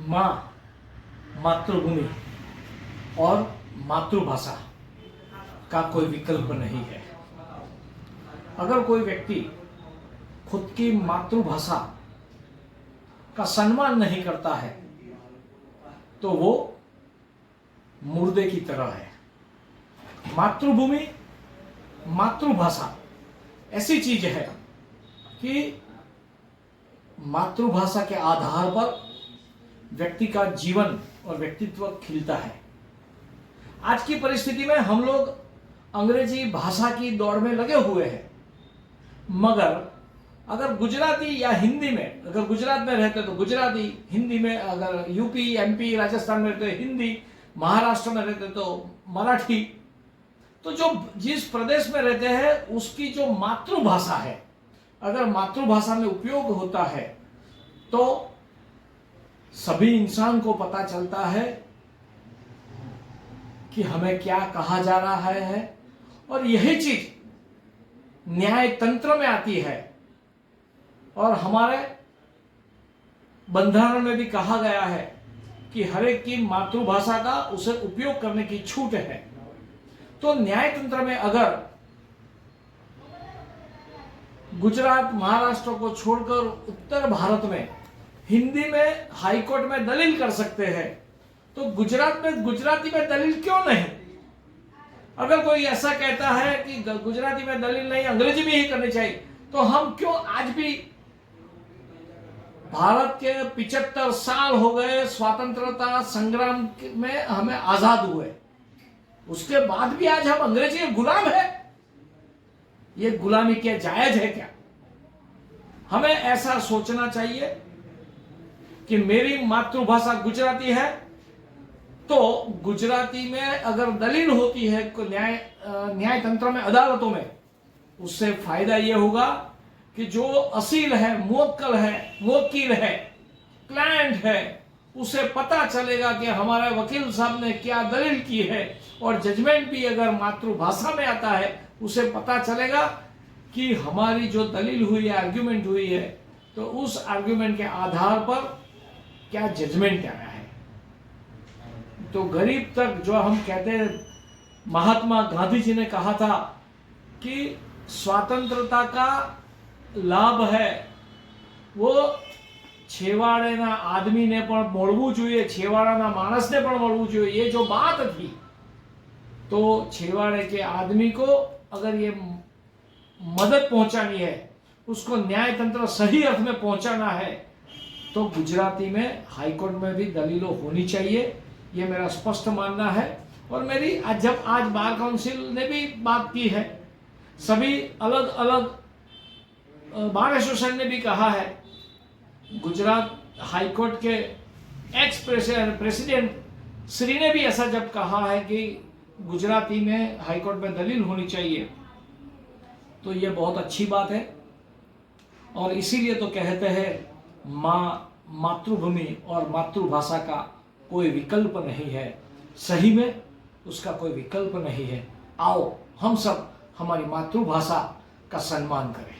माँ, मातृभूमि और मातृभाषा का कोई विकल्प नहीं है। अगर कोई व्यक्ति खुद की मातृभाषा का सम्मान नहीं करता है तो वो मुर्दे की तरह है। मातृभूमि, मातृभाषा ऐसी चीज है कि मातृभाषा के आधार पर व्यक्ति का जीवन और व्यक्तित्व खिलता है। आज की परिस्थिति में हम लोग अंग्रेजी भाषा की दौड़ में लगे हुए हैं, मगर अगर गुजराती या हिंदी में, अगर गुजरात में रहते तो गुजराती, हिंदी में अगर यूपी, एमपी, राजस्थान में रहते हिंदी, महाराष्ट्र में रहते तो मराठी, तो जो जिस प्रदेश में रहते हैं उसकी जो मातृभाषा है, अगर मातृभाषा में उपयोग होता है तो सभी इंसान को पता चलता है कि हमें क्या कहा जा रहा है। और यही चीज न्याय तंत्र में आती है और हमारे बंधारण में भी कहा गया है कि हर एक की मातृभाषा का उसे उपयोग करने की छूट है। तो न्याय तंत्र में अगर गुजरात, महाराष्ट्र को छोड़कर उत्तर भारत में हिंदी में हाईकोर्ट में दलील कर सकते हैं, तो गुजरात में गुजराती में दलील क्यों नहीं? अगर कोई ऐसा कहता है कि गुजराती में दलील नहीं, अंग्रेजी में ही करनी चाहिए, तो हम क्यों आज भी, भारत के 75 साल हो गए स्वतंत्रता संग्राम में, हमें आजाद हुए, उसके बाद भी आज हम अंग्रेजी के गुलाम है? ये गुलामी क्या जायज है क्या? हमें ऐसा सोचना चाहिए कि मेरी मातृभाषा गुजराती है तो गुजराती में अगर दलील होती है न्याय तंत्र में, अदालतों में, उससे फायदा यह होगा कि जो असील है, मुवक्किल है, क्लाइंट है, उसे पता चलेगा कि हमारे वकील साहब ने क्या दलील की है। और जजमेंट भी अगर मातृभाषा में आता है उसे पता चलेगा कि हमारी जो दलील हुई है, आर्ग्यूमेंट हुई है, तो उस आर्ग्यूमेंट के आधार पर क्या जजमेंट आया है। तो गरीब तक, जो हम कहते हैं, महात्मा गांधी जी ने कहा था कि स्वतंत्रता का लाभ है वो छेवाड़ेना आदमीने पण મળવું જોઈએ, छेवाड़ाना माणसने पण મળવું જોઈએ। ये जो बात थी, तो छेवाड़े के आदमी को अगर ये मदद पहुंचानी है, उसको न्याय तंत्र सही अर्थ में पहुंचाना है, तो गुजराती में हाईकोर्ट में भी दलीलों होनी चाहिए। ये मेरा स्पष्ट मानना है। और मेरी आज बार काउंसिल ने भी बात की है, सभी अलग अलग बार एसोसिएशन ने भी कहा है, गुजरात हाईकोर्ट के एक्स प्रेसिडेंट श्री ने भी ऐसा जब कहा है कि गुजराती में हाईकोर्ट में दलील होनी चाहिए, तो ये बहुत अच्छी बात है। और इसीलिए तो कहते हैं माँ, मातृभूमि और मातृभाषा का कोई विकल्प नहीं है। सही में उसका कोई विकल्प नहीं है। आओ हम सब हमारी मातृभाषा का सम्मान करें।